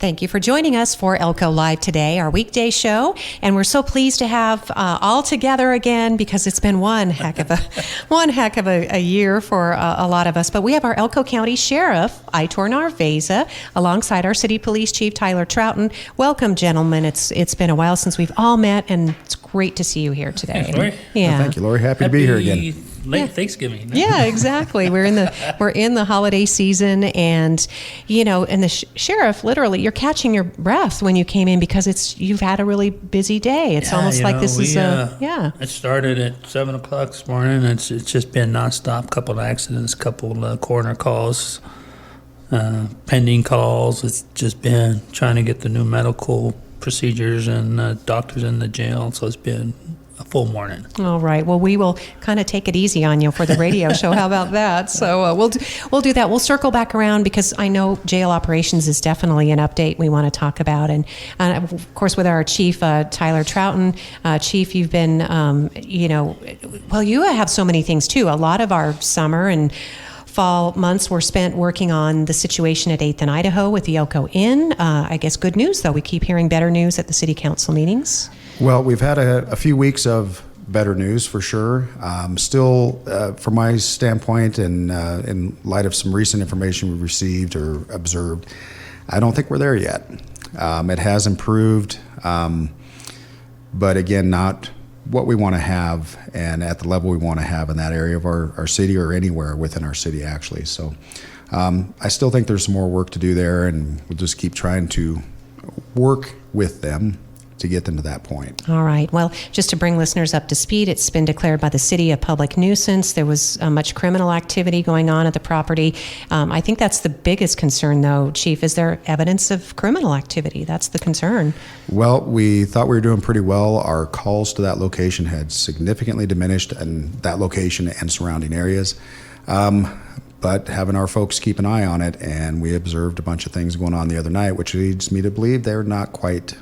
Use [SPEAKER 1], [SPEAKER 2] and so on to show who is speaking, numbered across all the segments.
[SPEAKER 1] Thank you for joining us for Elko Live today, our weekday show. And we're so pleased to have all together again because it's been one heck of a year for a lot of us. But we have our Elko County Sheriff, Aitor Narvaiza, alongside our City Police Chief, Tyler Trouten. Welcome, gentlemen. It's been a while since we've all met, and it's great to see you here today.
[SPEAKER 2] Thanks, Lori.
[SPEAKER 1] Yeah.
[SPEAKER 3] Well, thank you, Lori. Happy to be here again.
[SPEAKER 2] Late Thanksgiving.
[SPEAKER 1] Yeah, exactly. We're in the holiday season, and and the sheriff, literally, you're catching your breath when you came in because you've had a really busy day. It's almost like this is
[SPEAKER 2] It started at 7:00 this morning. It's just been nonstop. Couple of accidents, couple of coroner calls, pending calls. It's just been trying to get the new medical procedures and doctors in the jail. So it's been a full morning.
[SPEAKER 1] All right. Well, we will kind of take it easy on you for the radio show. How about that? So we'll do that. We'll circle back around because I know jail operations is definitely an update we want to talk about. And of course, with our chief, Tyler Trouten. Chief, you've been, you have so many things too. A lot of our summer and fall months were spent working on the situation at 8th and Idaho with the Elko Inn. I guess good news, though. We keep hearing better news at the city council meetings.
[SPEAKER 3] Well, we've had a few weeks of better news for sure. Still, from my standpoint and in light of some recent information we've received or observed, I don't think we're there yet. It has improved, but again, not what we want to have and at the level we want to have in that area of our city or anywhere within our city, actually. So I still think there's some more work to do there, and we'll just keep trying to work with them to get them to that point.
[SPEAKER 1] All right. Well, just to bring listeners up to speed, it's been declared by the city a public nuisance. There was much criminal activity going on at the property. I think that's the biggest concern, though, Chief. Is there evidence of criminal activity? That's the concern.
[SPEAKER 3] Well, we thought we were doing pretty well. Our calls to that location had significantly diminished in that location and surrounding areas. But having our folks keep an eye on it, and we observed a bunch of things going on the other night, which leads me to believe they're not quite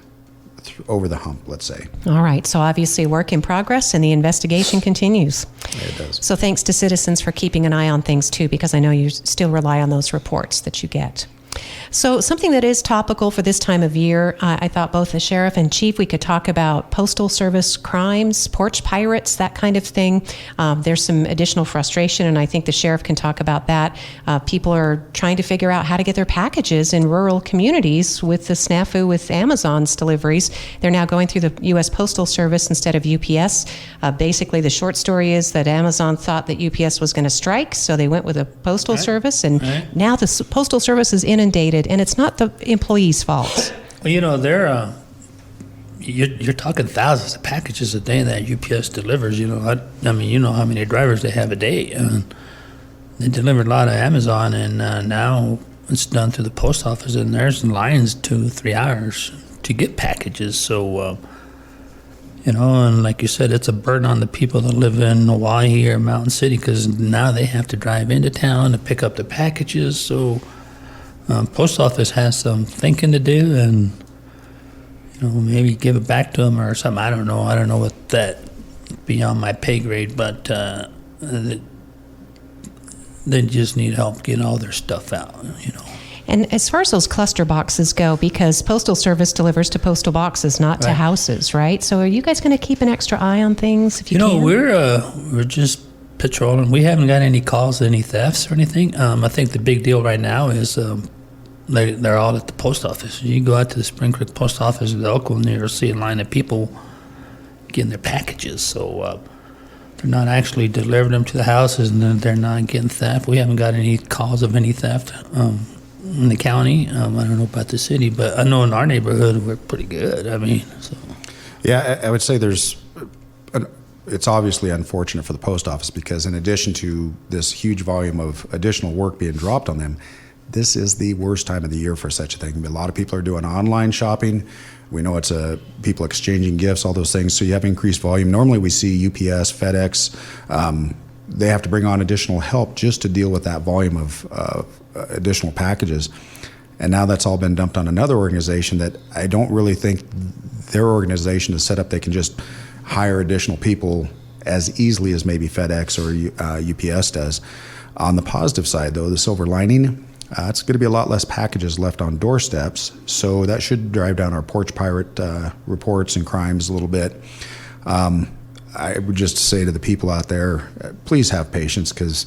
[SPEAKER 3] over the hump, let's say.
[SPEAKER 1] All right. So obviously work in progress and the investigation continues.
[SPEAKER 3] Yeah, it does.
[SPEAKER 1] So thanks to citizens for keeping an eye on things too, because I know you still rely on those reports that you get. So something that is topical for this time of year, I thought both the sheriff and chief, we could talk about postal service crimes, porch pirates, that kind of thing. There's some additional frustration, and I think the sheriff can talk about that. People are trying to figure out how to get their packages in rural communities with the snafu with Amazon's deliveries. They're now going through the U.S. Postal Service instead of UPS. Basically, the short story is that Amazon thought that UPS was going to strike, so they went with a postal service, and now the postal service is inundated, and it's not the employee's fault.
[SPEAKER 2] Well, they're you're talking thousands of packages a day that UPS delivers. I mean, you know how many drivers they have a day. They delivered a lot of Amazon, and now it's done through the post office, and there's lines 2-3 hours to get packages. So, and like you said, it's a burden on the people that live in Hawaii or Mountain City because now they have to drive into town to pick up the packages. So post office has some thinking to do, and maybe give it back to them or something. I don't know what that beyond my pay grade, but they just need help getting all their stuff out.
[SPEAKER 1] And as far as those cluster boxes go, because Postal Service delivers to postal boxes, not to houses, right? So are you guys going to keep an extra eye on things if you can?
[SPEAKER 2] We're just patrolling. We haven't got any calls of any thefts or anything. I think the big deal right now is they're all at the post office. You go out to the Spring Creek post office in Elko, and you'll see a line of people getting their packages. So they're not actually delivering them to the houses, and they're not getting theft. We haven't got any calls of any theft in the county. I don't know about the city, but I know in our neighborhood we're pretty good.
[SPEAKER 3] Yeah, I would say it's obviously unfortunate for the post office because in addition to this huge volume of additional work being dropped on them, this is the worst time of the year for such a thing. A lot of people are doing online shopping. We know it's people exchanging gifts, all those things. So you have increased volume. Normally we see UPS, FedEx, they have to bring on additional help just to deal with that volume of additional packages. And now that's all been dumped on another organization that I don't really think their organization is set up. They can just hire additional people as easily as maybe FedEx or UPS does. On the positive side, though, the silver lining, it's going to be a lot less packages left on doorsteps. So that should drive down our porch pirate reports and crimes a little bit. I would just say to the people out there, please have patience, because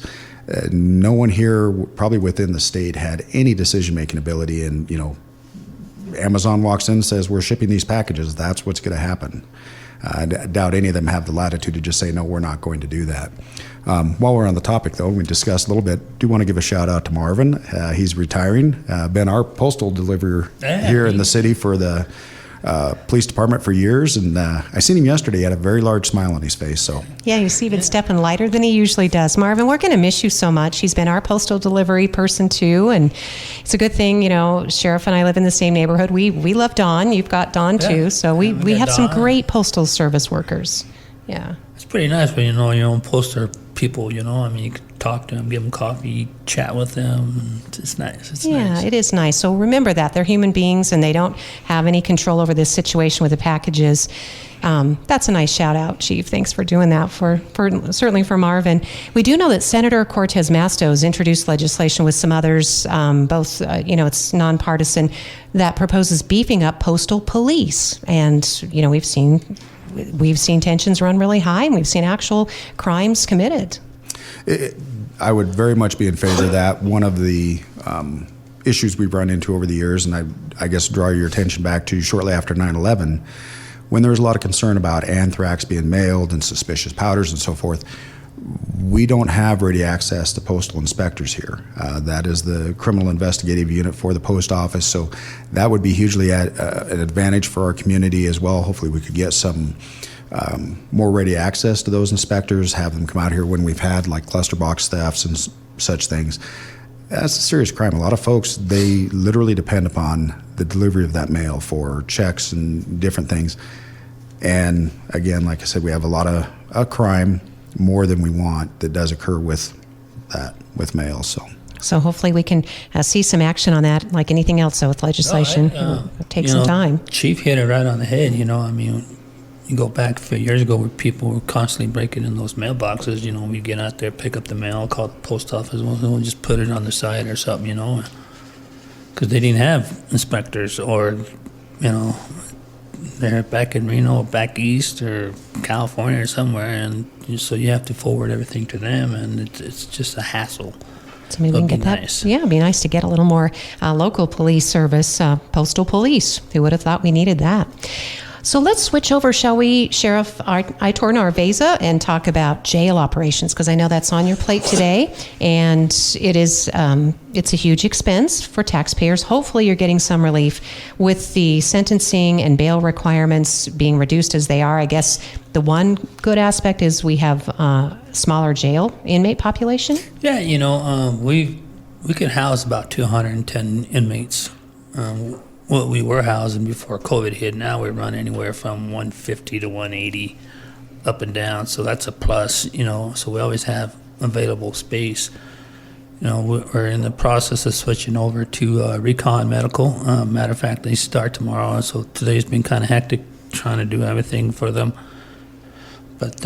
[SPEAKER 3] no one here, probably within the state, had any decision-making ability. And, Amazon walks in and says, we're shipping these packages. That's what's going to happen. I doubt any of them have the latitude to just say, no, we're not going to do that. While we're on the topic, though, we discussed a little bit. Do want to give a shout out to Marvin. He's retiring. Been our postal deliverer here in the city for the police department for years, and I seen him yesterday. He had a very large smile on his face. So
[SPEAKER 1] Yeah, he's even stepping lighter than he usually does. Marvin, we're going to miss you so much. He's been our postal delivery person too, and it's a good thing, Sheriff and I live in the same neighborhood. We love Don. You've got Don too, so we
[SPEAKER 2] got
[SPEAKER 1] have some
[SPEAKER 2] Don.
[SPEAKER 1] great postal service workers. Yeah.
[SPEAKER 2] It's pretty nice when your own poster people. You can talk to them, give them coffee, chat with them. It's nice. It's
[SPEAKER 1] Yeah,
[SPEAKER 2] nice.
[SPEAKER 1] it is nice. So remember that they're human beings and they don't have any control over this situation with the packages. That's a nice shout out, Chief. Thanks for doing that for certainly for Marvin. We do know that Senator Cortez Masto's introduced legislation with some others, both, it's nonpartisan, that proposes beefing up postal police. And, we've seen tensions run really high, and we've seen actual crimes committed.
[SPEAKER 3] I would very much be in favor of that. One of the issues we've run into over the years, and I guess draw your attention back to shortly after 9/11, when there was a lot of concern about anthrax being mailed and suspicious powders and so forth. We don't have ready access to postal inspectors here. That is the criminal investigative unit for the post office, so that would be hugely an advantage for our community as well. Hopefully we could get some more ready access to those inspectors, have them come out here when we've had like cluster box thefts and such things. That's a serious crime. A lot of folks, they literally depend upon the delivery of that mail for checks and different things. And again, like I said, we have a lot of crime, more than we want, that does occur with mail. So
[SPEAKER 1] hopefully we can see some action on that, like anything else. So with legislation, it'll take some time.
[SPEAKER 2] Chief hit it right on the head. You go back a few years ago where people were constantly breaking in those mailboxes. We get out there, pick up the mail, call the post office, we'll just put it on the side or something, because they didn't have inspectors, or, they're back in Reno or back east or California or somewhere, and so you have to forward everything to them, and it's just a hassle.
[SPEAKER 1] So maybe we can get that.
[SPEAKER 2] Nice.
[SPEAKER 1] Yeah, it'd be nice to get a little more local police service, postal police. Who would have thought we needed that? So let's switch over, shall we, Sheriff Aitor Narvaiza, and talk about jail operations, because I know that's on your plate today, and it's a huge expense for taxpayers. Hopefully you're getting some relief with the sentencing and bail requirements being reduced as they are. I guess the one good aspect is we have smaller jail inmate population.
[SPEAKER 2] Yeah, we could house about 210 inmates. What we were housing before COVID hit. Now we run anywhere from 150 to 180 up and down. So that's a plus, so we always have available space. We're in the process of switching over to Recon Medical. Matter of fact, they start tomorrow. So today's been kind of hectic trying to do everything for them. But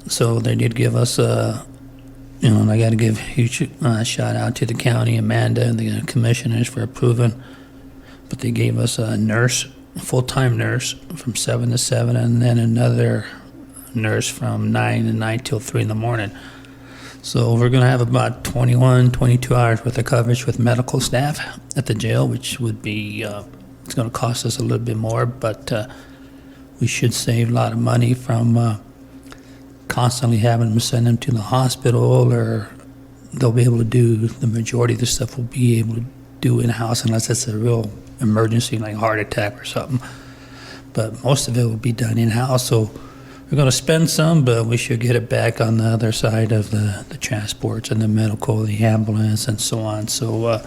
[SPEAKER 2] so they did give us and I got to give a huge shout out to the county, Amanda, and the commissioners for approving. But they gave us a nurse, a full-time nurse from 7 to 7, and then another nurse from 9 to 9 till 3 in the morning. So we're going to have about 21, 22 hours worth of coverage with medical staff at the jail, which would be, it's going to cost us a little bit more, but we should save a lot of money from constantly having them send them to the hospital, or they'll be able to do the majority of the stuff we'll be able to do in-house unless it's a real emergency like heart attack or something. But most of it will be done in-house, so we're going to spend some, but we should get it back on the other side of the transports and the medical, the ambulance, and so on. So we're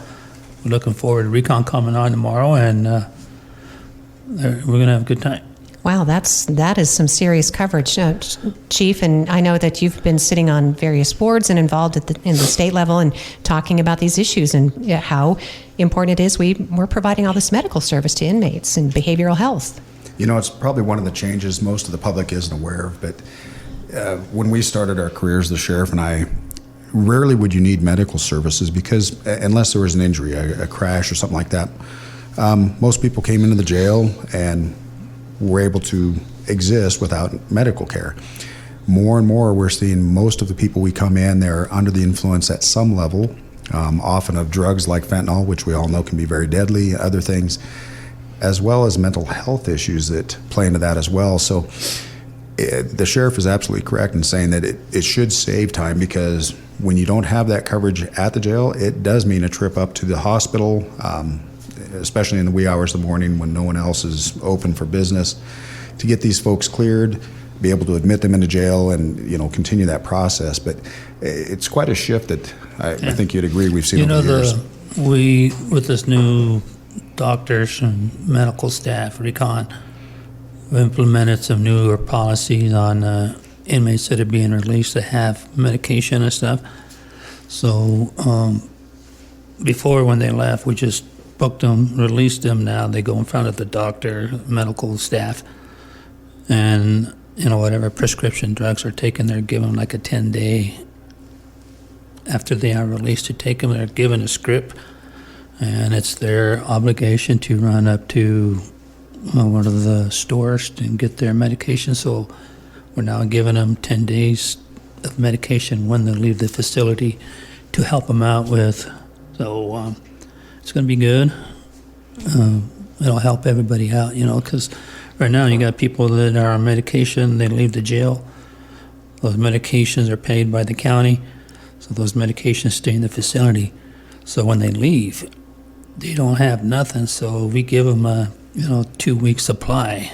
[SPEAKER 2] looking forward to Recon coming on tomorrow, and we're going to have a good time.
[SPEAKER 1] Wow, that is some serious coverage, Chief. And I know that you've been sitting on various boards and involved in the state level and talking about these issues and how important it is we're providing all this medical service to inmates and behavioral health.
[SPEAKER 3] It's probably one of the changes most of the public isn't aware of, but when we started our careers, the sheriff and I, rarely would you need medical services because unless there was an injury, a crash or something like that, most people came into the jail and were able to exist without medical care. More and more, we're seeing most of the people we come in, they're under the influence at some level, often of drugs like fentanyl, which we all know can be very deadly, other things, as well as mental health issues that play into that as well. So the sheriff is absolutely correct in saying that it should save time, because when you don't have that coverage at the jail, it does mean a trip up to the hospital, especially in the wee hours of the morning when no one else is open for business, to get these folks cleared, be able to admit them into jail and, continue that process. But it's quite a shift that I think you'd agree we've seen over the years.
[SPEAKER 2] We, with this new doctors and medical staff recon, we implemented some newer policies on inmates that are being released that have medication and stuff. So before, when they left, we just booked them, released them. Now they go in front of the doctor, medical staff, and whatever prescription drugs are taken, they're given like a 10-day after they are released to take them. They're given a script, and it's their obligation to run up to one of the stores and get their medication. So we're now giving them 10 days of medication when they leave the facility to help them out with. So it's going to be good. It'll help everybody out, because right now you got people that are on medication, they leave the jail. Those medications are paid by the county, so those medications stay in the facility. So when they leave, they don't have nothing, so we give them a 2-week supply.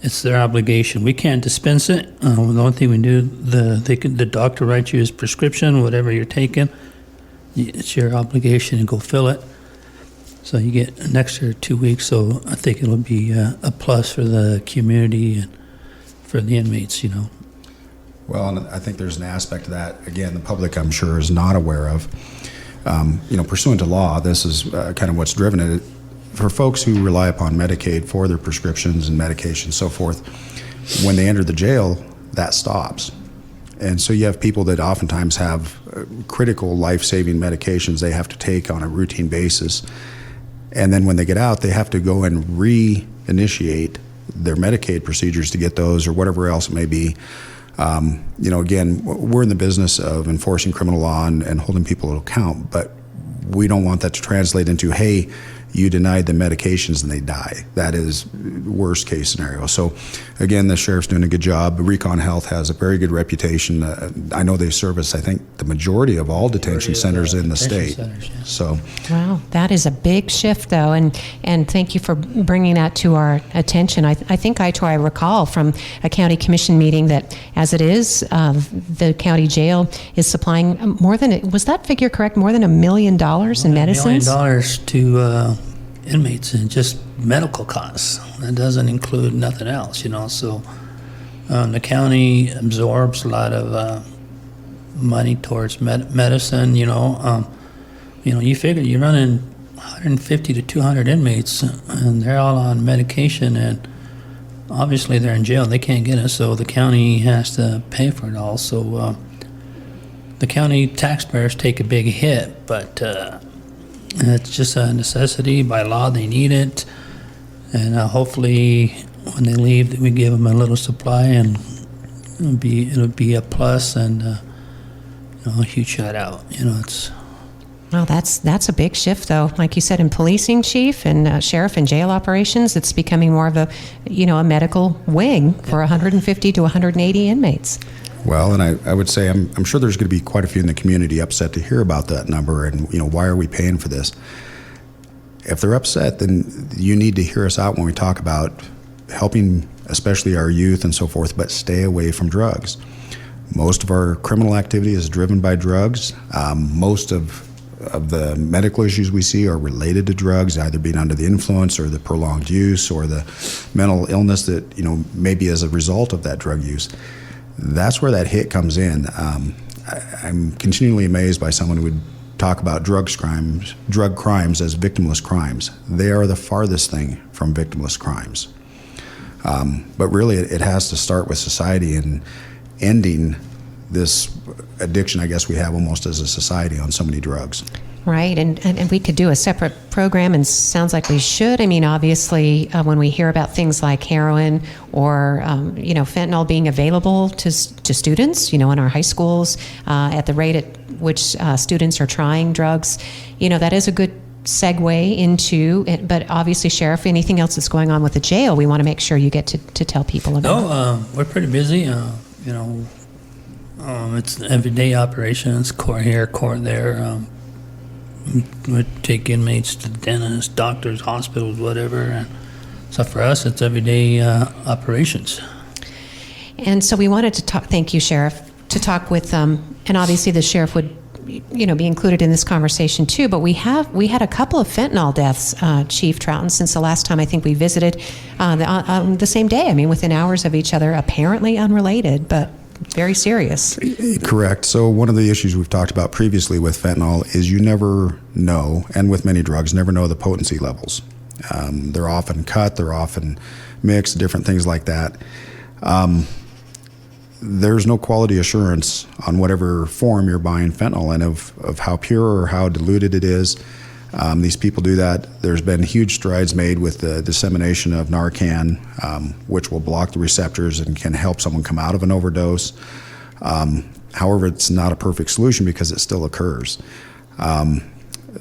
[SPEAKER 2] It's their obligation. We can't dispense it. The only thing we do, the doctor writes you his prescription, whatever you're taking. It's your obligation to go fill it. So you get an extra 2 weeks. So I think it'll be a plus for the community and for the inmates.
[SPEAKER 3] Well, and I think there's an aspect to that. Again, the public, I'm sure, is not aware of. Pursuant to law, this is kind of what's driven it. For folks who rely upon Medicaid for their prescriptions and medication and so forth, when they enter the jail, that stops. And so you have people that oftentimes have critical life-saving medications they have to take on a routine basis. And then when they get out, they have to go and reinitiate their Medicaid procedures to get those or whatever else it may be. Again, we're in the business of enforcing criminal law and holding people to account, but we don't want that to translate into, hey, you denied the medications and they die. That is worst case scenario. So again, the sheriff's doing a good job. Recon Health has a very good reputation. I know they service, I think, the majority of all detention centers in the state. So,
[SPEAKER 1] wow, that is a big shift, though, and thank you for bringing that to our attention. I think, Aitor, I recall from a county commission meeting that, as it is, the county jail is supplying more than, was that figure correct, more than $1 million in medicines?
[SPEAKER 2] $1 million to inmates and just medical costs. That doesn't include nothing else, So the county absorbs a lot of money towards medicine, you figure you're running 150 to 200 inmates and they're all on medication, and obviously they're in jail. They can't get it, so the county has to pay for it all. So the county taxpayers take a big hit, but it's just a necessity. By law, they need it. And hopefully when they leave, we give them a little supply, and it'll be a plus and a huge shout out.
[SPEAKER 1] Well, that's a big shift, though. Like you said, in policing, chief, and sheriff and jail operations, it's becoming more of a medical wing for 150 to 180 inmates.
[SPEAKER 3] Well, and I would say I'm sure there's going to be quite a few in the community upset to hear about that number, and why are we paying for this? If they're upset, then you need to hear us out when we talk about helping, especially our youth and so forth, but stay away from drugs. Most of our criminal activity is driven by drugs. Most of the medical issues we see are related to drugs, either being under the influence or the prolonged use or the mental illness that may be as a result of that drug use. That's where that hit comes in. I'm continually amazed by someone who would talk about drug crimes as victimless crimes. They are the farthest thing from victimless crimes. But really, it has to start with society and ending this addiction, I guess we have almost as a society on so many drugs.
[SPEAKER 1] Right, and we could do a separate program, and sounds like we should. I mean, obviously, when we hear about things like heroin or fentanyl being available to students, in our high schools, at the rate at which students are trying drugs, that is a good segue into it. But obviously, Sheriff, anything else that's going on with the jail, we want to make sure you get to tell people about.
[SPEAKER 2] No, we're pretty busy. It's everyday operations, court here, court there. We take inmates to the dentist, doctors, hospitals, whatever. And so for us, it's everyday operations. And
[SPEAKER 1] so we wanted to talk. Thank you, Sheriff, to talk with and obviously the sheriff would, be included in this conversation too. But we had a couple of fentanyl deaths, Chief Trouten, since the last time I think we visited the same day. I mean, within hours of each other, apparently unrelated, but very serious.
[SPEAKER 3] Correct. So one of the issues we've talked about previously with fentanyl is you never know, and with many drugs, never know the potency levels. They're often cut, they're often mixed, different things like that. There's no quality assurance on whatever form you're buying fentanyl in of how pure or how diluted it is. These people do that. There's been huge strides made with the dissemination of Narcan, which will block the receptors and can help someone come out of an overdose. However, it's not a perfect solution because it still occurs.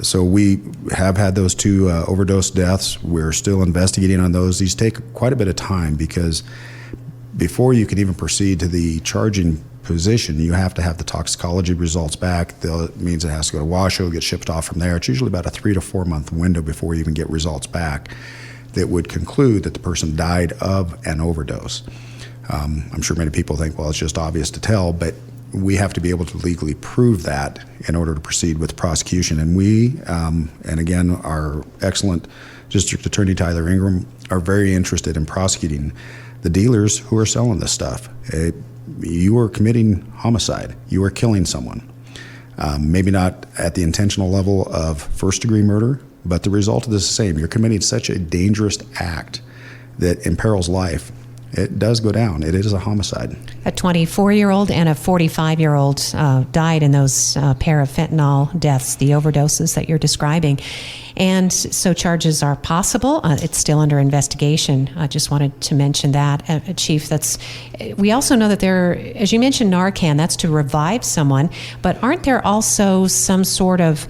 [SPEAKER 3] So we have had those 2 overdose deaths. We're still investigating on those. These take quite a bit of time because before you can even proceed to the charging position, you have to have the toxicology results back. That means it has to go to Washoe, get shipped off from there. It's usually about a 3 to 4 month window before you even get results back that would conclude that the person died of an overdose. I'm sure many people think, well, it's just obvious to tell, but we have to be able to legally prove that in order to proceed with prosecution. And we, and again, our excellent District Attorney Tyler Ingram, are very interested in prosecuting the dealers who are selling this stuff. You are committing homicide. You are killing someone. Maybe not at the intentional level of first-degree murder, but the result is the same. You're committing such a dangerous act that imperils life. It does go down. It is a homicide.
[SPEAKER 1] A 24-year-old and a 45-year-old died in those pair of fentanyl deaths, the overdoses that you're describing. And so charges are possible. It's still under investigation. I just wanted to mention that, Chief. We also know that there, as you mentioned, Narcan, that's to revive someone, but aren't there also some sort of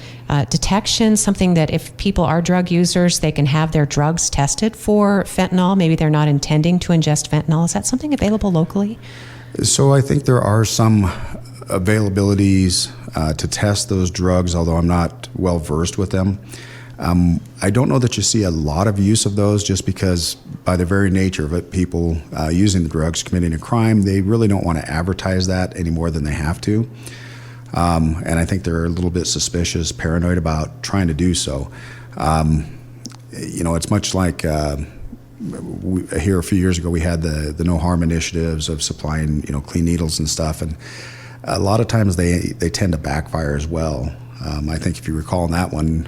[SPEAKER 1] detection, something that if people are drug users, they can have their drugs tested for fentanyl? Maybe they're not intending to ingest fentanyl. Is that something available locally?
[SPEAKER 3] So I think there are some availabilities to test those drugs, although I'm not well versed with them. I don't know that you see a lot of use of those just because by the very nature of it, people using the drugs, committing a crime, they really don't want to advertise that any more than they have to. And I think they're a little bit suspicious, paranoid about trying to do so. It's much like here a few years ago, we had the no harm initiatives of supplying, clean needles and stuff. And a lot of times they tend to backfire as well. I think if you recall in that one,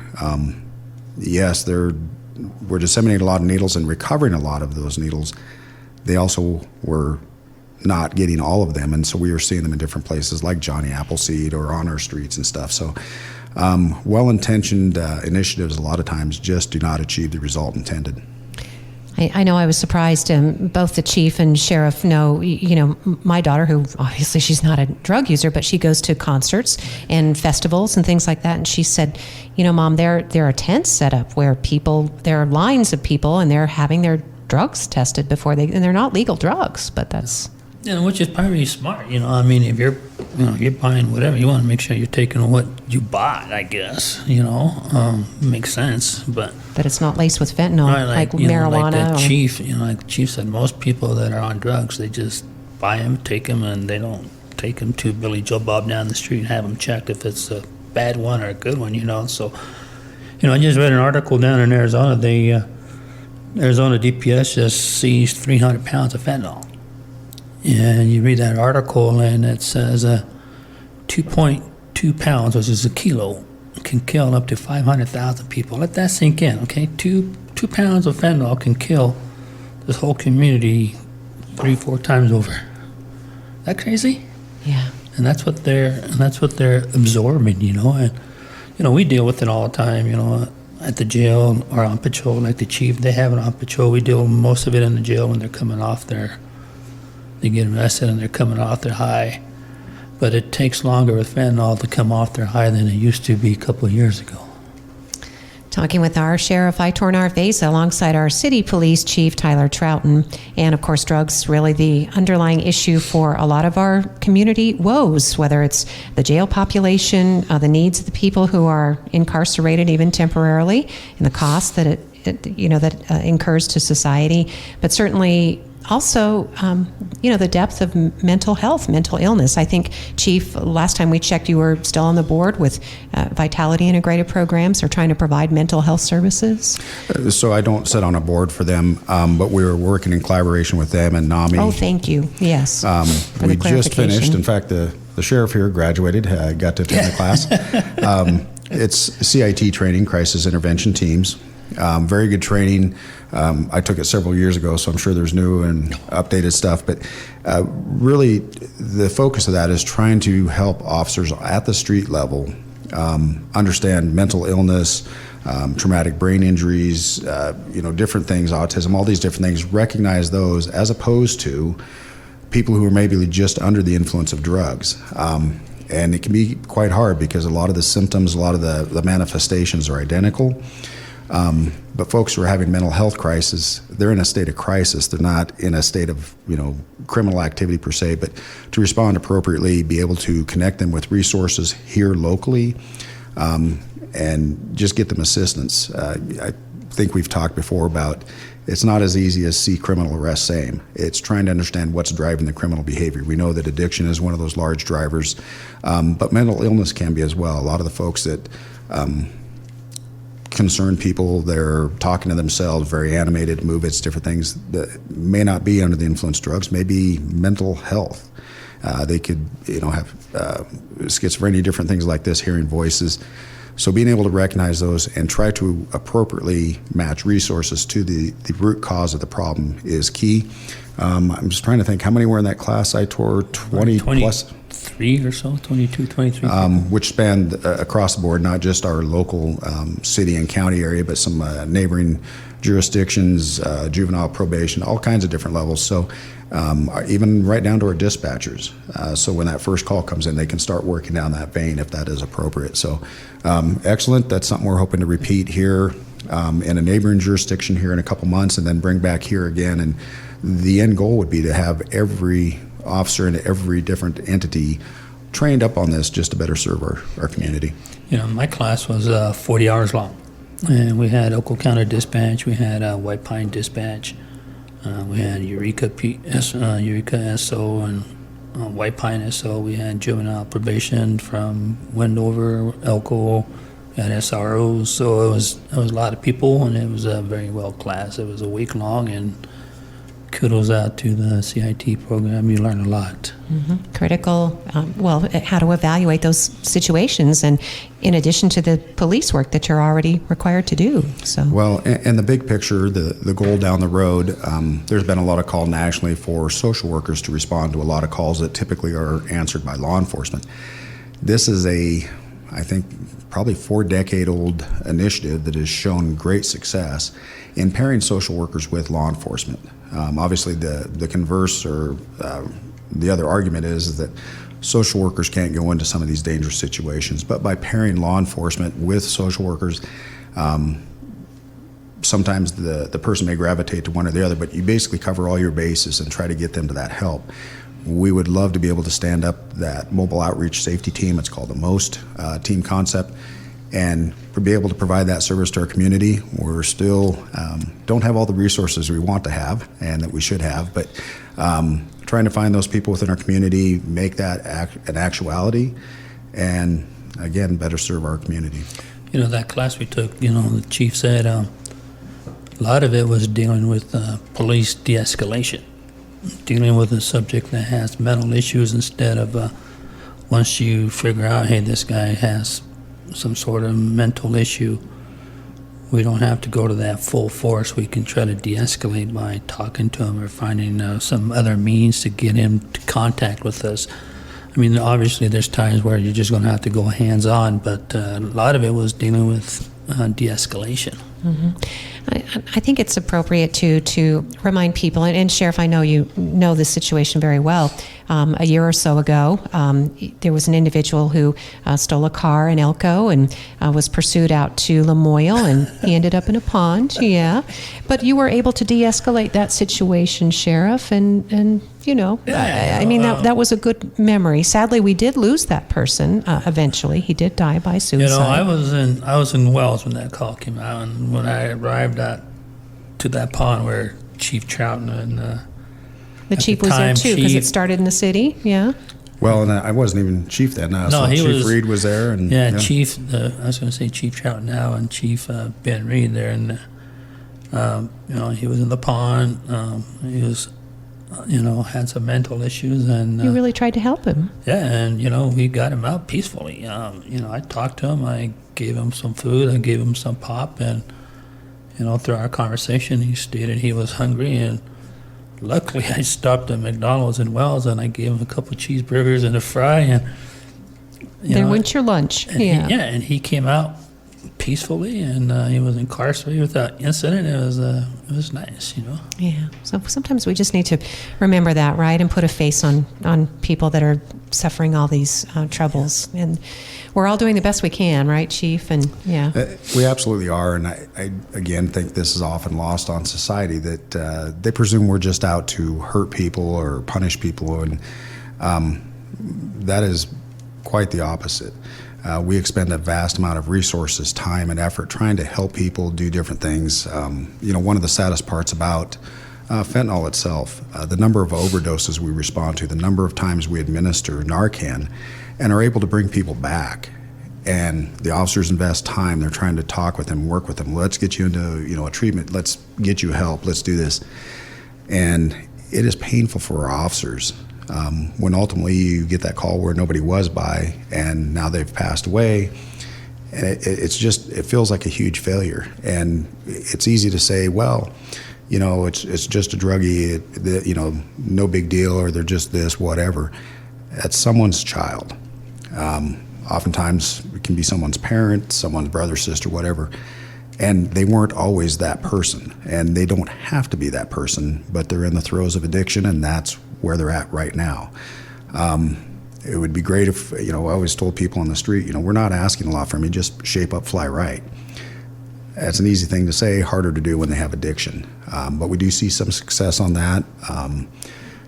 [SPEAKER 3] yes, we're disseminating a lot of needles and recovering a lot of those needles. They also were not getting all of them, and so we were seeing them in different places like Johnny Appleseed or on our streets and stuff. So well-intentioned initiatives a lot of times just do not achieve the result intended.
[SPEAKER 1] I know I was surprised. Both the chief and sheriff know, my daughter, who obviously she's not a drug user, but she goes to concerts and festivals and things like that. And she said, Mom, there are tents set up where there are lines of people and they're having their drugs tested before and they're not legal drugs, but that's...
[SPEAKER 2] which is probably smart, if you're buying whatever, you want to make sure you're taking what you bought, I guess, makes sense, but
[SPEAKER 1] it's not laced with fentanyl,
[SPEAKER 2] right,
[SPEAKER 1] like marijuana.
[SPEAKER 2] Like that chief, like the chief said, most people that are on drugs, they just buy them, take them, and they don't take them to Billy Joe Bob down the street and have them checked if it's a bad one or a good one, so, I just read an article down in Arizona, Arizona DPS just seized 300 pounds of fentanyl. And you read that article, and it says 2.2 pounds, which is a kilo, can kill up to 500,000 people. Let that sink in, okay? 2 pounds of fentanyl can kill this whole community 3-4 times over. That crazy?
[SPEAKER 1] Yeah.
[SPEAKER 2] and that's what they're absorbing, and we deal with it all the time, at the jail or on patrol, like the chief, they have it on patrol. We deal with most of it in the jail when they're coming off they get arrested and they're coming off their high. But it takes longer with fentanyl to come off their high than it used to be a couple of years ago.
[SPEAKER 1] Talking with our Sheriff Aitor Narvaiza alongside our City Police Chief Tyler Trouten. And of course, drugs really the underlying issue for a lot of our community woes, whether it's the jail population, the needs of the people who are incarcerated even temporarily, and the cost that it incurs to society, but certainly also, the depth of mental health, mental illness. I think, Chief, last time we checked, you were still on the board with Vitality Integrated Programs or trying to provide mental health services.
[SPEAKER 3] So I don't sit on a board for them, but we were working in collaboration with them and NAMI.
[SPEAKER 1] Oh, thank you. Yes. For
[SPEAKER 3] We
[SPEAKER 1] the
[SPEAKER 3] just finished.
[SPEAKER 1] clarification.
[SPEAKER 3] In fact, the sheriff here graduated, got to attend the class. It's CIT training, crisis intervention teams. Very good training. I took it several years ago, so I'm sure there's new and updated stuff. But really, the focus of that is trying to help officers at the street level understand mental illness, traumatic brain injuries, different things, autism, all these different things, recognize those as opposed to people who are maybe just under the influence of drugs. And it can be quite hard because a lot of the symptoms, a lot of the manifestations are identical. But folks who are having mental health crisis, they're in a state of crisis. They're not in a state of, criminal activity per se, but to respond appropriately, be able to connect them with resources here locally, and just get them assistance. I think we've talked before about it's not as easy as see criminal arrest same. It's trying to understand what's driving the criminal behavior. We know that addiction is one of those large drivers, but mental illness can be as well. A lot of the folks that concerned people, they're talking to themselves, very animated, movements, different things that may not be under the influence of drugs, may be mental health. They could, have schizophrenia, different things like this, hearing voices. So being able to recognize those and try to appropriately match resources to the root cause of the problem is key. I'm just trying to think, how many were in that class, Aitor? 20 plus?
[SPEAKER 2] 23 or so, 22, 23.
[SPEAKER 3] Which spanned across the board, not just our local city and county area, but some neighboring jurisdictions, juvenile probation, all kinds of different levels. So even right down to our dispatchers. So when that first call comes in, they can start working down that vein if that is appropriate. So excellent. That's something we're hoping to repeat here in a neighboring jurisdiction here in a couple months, and then bring back here again. And the end goal would be to have every officer in every different entity trained up on this just to better serve our community.
[SPEAKER 2] My class was 40 hours long, and we had Oakland County Dispatch, we had White Pine Dispatch, we had Eureka SO and White Pine SO. We had juvenile probation from Wendover, Elko, we had SROs. So it was a lot of people, and it was a very well class. It was a week long, and kudos out to the CIT program. You learn a lot.
[SPEAKER 1] Mm-hmm. Critical, how to evaluate those situations, and in addition to the police work that you're already required to do. So,
[SPEAKER 3] well, and the big picture, the goal down the road, there's been a lot of call nationally for social workers to respond to a lot of calls that typically are answered by law enforcement. This is I think, probably 4-decade-old initiative that has shown great success in pairing social workers with law enforcement. Obviously, the converse or the other argument is that social workers can't go into some of these dangerous situations. But by pairing law enforcement with social workers, sometimes the person may gravitate to one or the other, but you basically cover all your bases and try to get them to that help. We would love to be able to stand up that mobile outreach safety team. It's called the MOST team concept, and to be able to provide that service to our community. We're still don't have all the resources we want to have and that we should have, but trying to find those people within our community, make that an actuality, and again, better serve our community.
[SPEAKER 2] That class we took, the chief said a lot of it was dealing with police de-escalation, dealing with a subject that has mental issues instead of once you figure out, hey, this guy has some sort of mental issue, we don't have to go to that full force. We can try to de-escalate by talking to him or finding some other means to get him to contact with us. I mean, obviously there's times where you're just going to have to go hands-on, but a lot of it was dealing with de-escalation.
[SPEAKER 1] I think it's appropriate to remind people, and Sheriff, I know you know this situation very well. A year or so ago, there was an individual who stole a car in Elko and was pursued out to Lamoille, and he ended up in a pond. Yeah, but you were able to de-escalate that situation, Sheriff, and you know, I mean that was a good memory. Sadly, we did lose that person eventually. He did die by suicide.
[SPEAKER 2] You know, I was in Wells when that call came out, and when I arrived to that pond where Chief Trouten and
[SPEAKER 1] the chief was there too, because it started in the city. Yeah.
[SPEAKER 3] Well, and I wasn't even chief then.
[SPEAKER 2] No,
[SPEAKER 3] so
[SPEAKER 2] he
[SPEAKER 3] Chief
[SPEAKER 2] was,
[SPEAKER 3] Reed was there, and
[SPEAKER 2] Chief. I was going to say Chief Trouten now, and Chief Ben Reed there, and you know, he was in the pond. He was, you know, had some mental issues, and
[SPEAKER 1] You really tried to help him.
[SPEAKER 2] yeah, and you know, we got him out peacefully. You know, I talked to him. I gave him some food. I gave him some pop, and you know, through our conversation, he stated he was hungry, and luckily I stopped at McDonald's in Wells, and I gave him a couple cheeseburgers and a fry, and
[SPEAKER 1] There went your lunch.
[SPEAKER 2] and
[SPEAKER 1] Yeah.
[SPEAKER 2] and he came out peacefully, and he was incarcerated without incident. It was nice, you know.
[SPEAKER 1] Yeah. So sometimes we just need to remember that, right, and put a face on people that are suffering all these troubles. And we're all doing the best we can, right, Chief? And yeah.
[SPEAKER 3] We absolutely are, and I again think this is often lost on society that they presume we're just out to hurt people or punish people, and that is quite the opposite. We expend a vast amount of resources, time, and effort trying to help people do different things. You know, one of the saddest parts about fentanyl itself, the number of overdoses we respond to, the number of times we administer Narcan and are able to bring people back. And the officers invest time. They're trying to talk with them, work with them. Let's get you into, you know, a treatment. Let's get you help. Let's do this. And it is painful for our officers when ultimately you get that call where nobody was by and now they've passed away. And it feels like a huge failure. And it's easy to say, well, you know, it's just a druggie, you know, no big deal, or they're just this, whatever. That's someone's child. Oftentimes it can be someone's parent, someone's brother, sister, whatever. And they weren't always that person, and they don't have to be that person, but they're in the throes of addiction, and that's where they're at right now. It would be great if, you know, I always told people on the street, you know, we're not asking a lot from you, just shape up, fly right. That's an easy thing to say, harder to do when they have addiction. But we do see some success on that.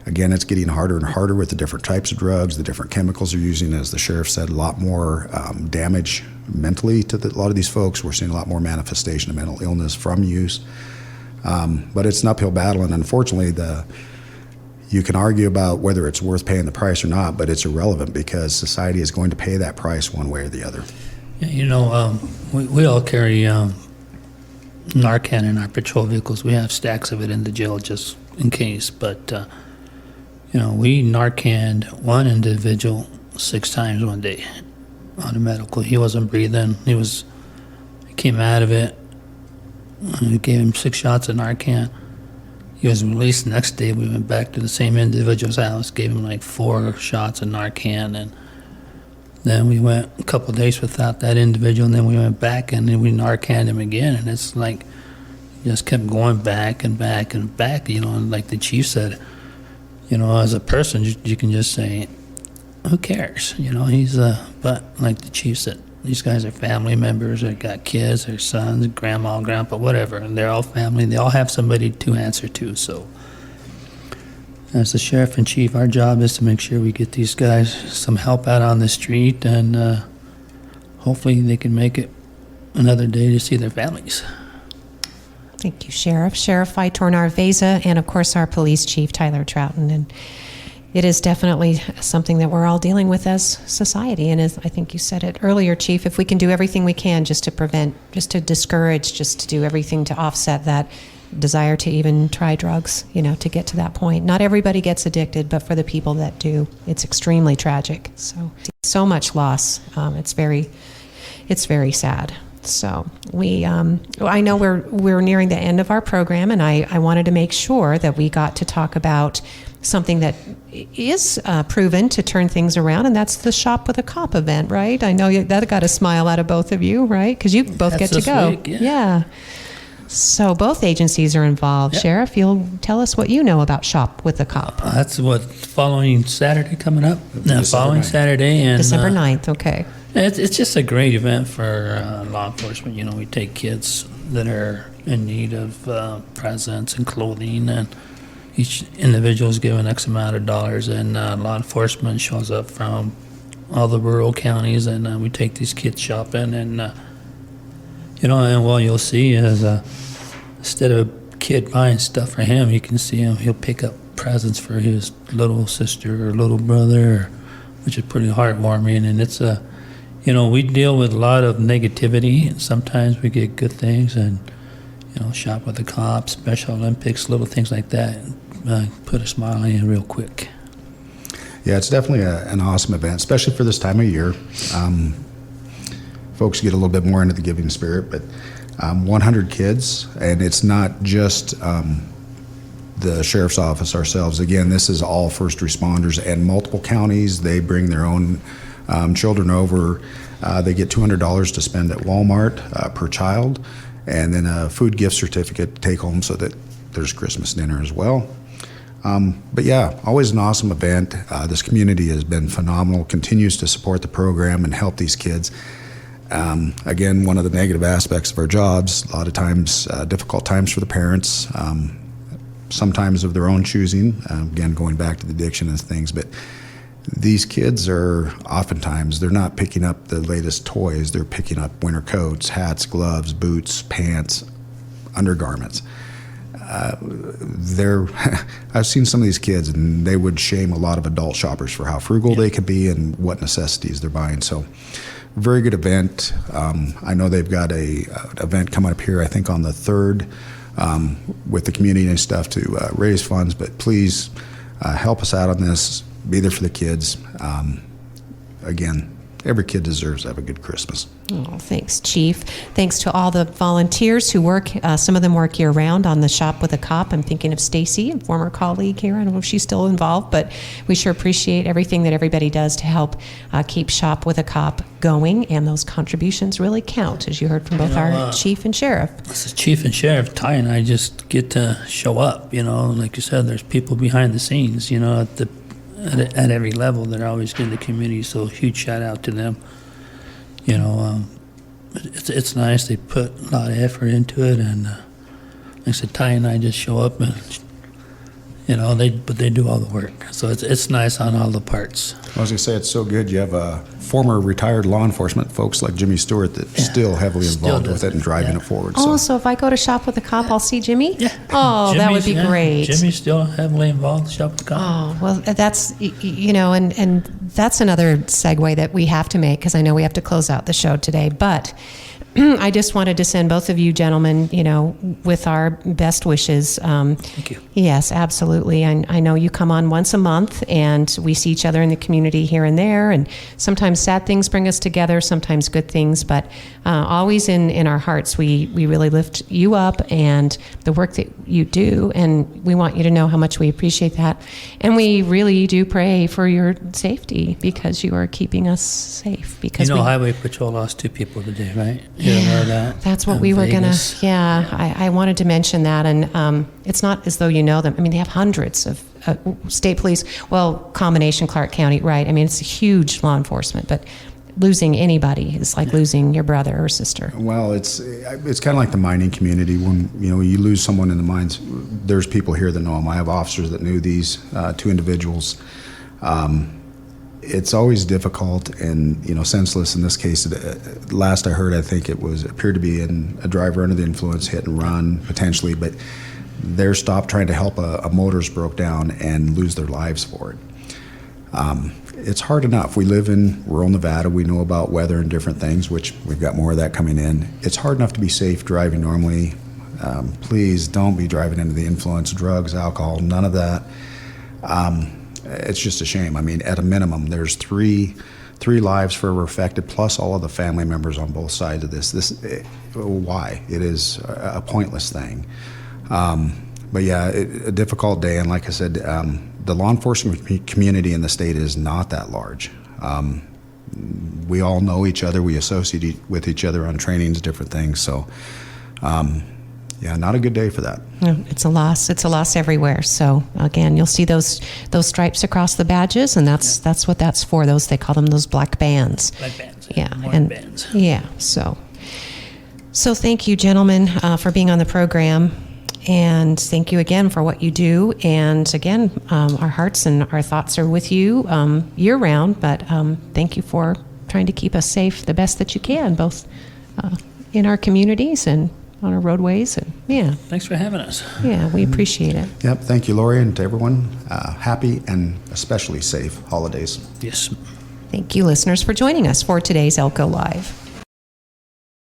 [SPEAKER 3] Again, it's getting harder and harder with the different types of drugs, the different chemicals they're using. As the sheriff said, a lot more damage mentally to a lot of these folks. We're seeing a lot more manifestation of mental illness from use. But it's an uphill battle, and unfortunately, you can argue about whether it's worth paying the price or not, but it's irrelevant because society is going to pay that price one way or the other.
[SPEAKER 2] Yeah, you know, we all carry Narcan in our patrol vehicles. We have stacks of it in the jail just in case, but you know, we Narcaned one individual 6 times one day on a medical. He wasn't breathing. He came out of it. We gave him 6 shots of Narcan. He was released the next day. We went back to the same individual's house, gave him like 4 shots of Narcan, and then we went a couple of days without that individual, and then we went back, and then we Narcaned him again, and it's like just kept going back and back and back, you know, and like the chief said, you know, as a person, you can just say, who cares? You know, but like the chief said, these guys are family members, they got kids, their sons, grandma, grandpa, whatever, and they're all family. They all have somebody to answer to. So as the sheriff and chief, our job is to make sure we get these guys some help out on the street, and hopefully they can make it another day to see their families.
[SPEAKER 1] Thank you, Sheriff. Sheriff Aitor Narvaiza, and of course our police chief, Tyler Trouten. And it is definitely something that we're all dealing with as society. And as I think you said it earlier, Chief, if we can do everything we can just to prevent, just to discourage, just to do everything to offset that desire to even try drugs, you know, to get to that point. Not everybody gets addicted, but for the people that do, it's extremely tragic. So much loss. It's very sad. So I know we're nearing the end of our program, and I wanted to make sure that we got to talk about something that is proven to turn things around, and that's the Shop with a Cop event, right? I know that got a smile out of both of you, right? Because you both
[SPEAKER 2] That's
[SPEAKER 1] get to
[SPEAKER 2] this
[SPEAKER 1] go.
[SPEAKER 2] week, yeah.
[SPEAKER 1] So both agencies are involved.
[SPEAKER 2] Yep.
[SPEAKER 1] Sheriff, you'll tell us what you know about Shop with a Cop.
[SPEAKER 2] That's what, following Saturday coming up? No,
[SPEAKER 3] December
[SPEAKER 2] following
[SPEAKER 3] 9th.
[SPEAKER 2] Saturday. And,
[SPEAKER 1] December 9th, okay.
[SPEAKER 2] It's just a great event for law enforcement. You know, we take kids that are in need of presents and clothing, and each individual is given X amount of dollars, and law enforcement shows up from all the rural counties, and we take these kids shopping, and and what you'll see is instead of a kid buying stuff for him, you can see him, he'll pick up presents for his little sister or little brother, which is pretty heartwarming. And it's we deal with a lot of negativity, and sometimes we get good things, and Shop with the Cops, Special Olympics, little things like that put a smile on you real quick.
[SPEAKER 3] Yeah, it's definitely an awesome event, especially for this time of year. Folks get a little bit more into the giving spirit, but 100 kids, and it's not just the sheriff's office ourselves. Again, this is all first responders and multiple counties. They bring their own children over. They get $200 to spend at Walmart per child, and then a food gift certificate to take home so that there's Christmas dinner as well. But yeah, always an awesome event. This community has been phenomenal, continues to support the program and help these kids. Again, one of the negative aspects of our jobs, a lot of times difficult times for the parents, sometimes of their own choosing, again, going back to the addiction and things, but these kids are oftentimes, they're not picking up the latest toys, they're picking up winter coats, hats, gloves, boots, pants, undergarments. I've seen some of these kids, and they would shame a lot of adult shoppers for how frugal they could be and what necessities they're buying. So, very good event. I know they've got an event coming up here, I think on the 3rd, with the community and stuff to raise funds. But please help us out on this. Be there for the kids. Again, every kid deserves to have a good Christmas.
[SPEAKER 1] Oh, thanks, Chief. Thanks to all the volunteers who work. Some of them work year-round on the Shop with a Cop. I'm thinking of Stacy, a former colleague here. I don't know if she's still involved, but we sure appreciate everything that everybody does to help keep Shop with a Cop going, and those contributions really count, as you heard from both our Chief and Sheriff.
[SPEAKER 2] As a Chief and Sheriff, Ty and I just get to show up. Like you said, there's people behind the scenes, at every level that are always in the community, so huge shout out to them. It's nice. They put a lot of effort into it, and like I said, Ty and I just show up, and they do all the work. So it's nice on all the parts.
[SPEAKER 3] I was going to say, it's so good. You have former retired law enforcement folks like Jimmy Stewart that still heavily involved with it and driving it forward.
[SPEAKER 1] So if I go to Shop with a Cop, I'll see Jimmy?
[SPEAKER 2] Yeah.
[SPEAKER 1] Oh, that would be great.
[SPEAKER 2] Jimmy's still heavily involved in Shop with the Cop.
[SPEAKER 1] Oh, well, that's, and that's another segue that we have to make, because I know we have to close out the show today. But I just wanted to send both of you gentlemen, with our best wishes.
[SPEAKER 2] Thank you.
[SPEAKER 1] Yes, absolutely. I know you come on once a month, and we see each other in the community here and there, and sometimes sad things bring us together, sometimes good things, but always in our hearts, we really lift you up and the work that you do, and we want you to know how much we appreciate that. And we really do pray for your safety, because you are keeping us safe. Because
[SPEAKER 2] Highway Patrol lost 2 people today, right? You know that?
[SPEAKER 1] That's what we were going to, I wanted to mention that. And it's not as though you know them. I mean, they have hundreds of state police, combination Clark County, right? I mean, it's a huge law enforcement, but losing anybody is like losing your brother or sister.
[SPEAKER 3] Well, it's kind of like the mining community. When you lose someone in the mines, there's people here that know them. I have officers that knew these 2 individuals. It's always difficult and senseless in this case. Last I heard, I think it appeared to be a driver under the influence, hit and run potentially, but they're stopped trying to help a motorist broke down and lose their lives for it. It's hard enough. We live in rural Nevada. We know about weather and different things, which we've got more of that coming in. It's hard enough to be safe driving normally. Please don't be driving under the influence, drugs, alcohol, none of that. It's just a shame. I mean, at a minimum, there's three lives forever affected, plus all of the family members on both sides of this. Why? It is a pointless thing. But yeah, a difficult day, and like I said, the law enforcement community in the state is not that large. We all know each other. We associate with each other on trainings, different things. So, yeah, not a good day for that.
[SPEAKER 1] No, it's a loss. It's a loss everywhere. So again, you'll see those stripes across the badges, and that's what that's for. Those, they call them those black bands.
[SPEAKER 2] Black bands.
[SPEAKER 1] Yeah,
[SPEAKER 2] Morning bands.
[SPEAKER 1] Yeah. So thank you, gentlemen, for being on the program, and thank you again for what you do. And again, our hearts and our thoughts are with you year round. But thank you for trying to keep us safe the best that you can, both in our communities and on our roadways. And yeah,
[SPEAKER 2] Thanks for having us.
[SPEAKER 1] yeah, we appreciate it.
[SPEAKER 3] Yep. Thank you, Lori, and to everyone. Happy and especially safe holidays.
[SPEAKER 2] Yes.
[SPEAKER 1] Thank you, listeners, for joining us for today's Elko Live.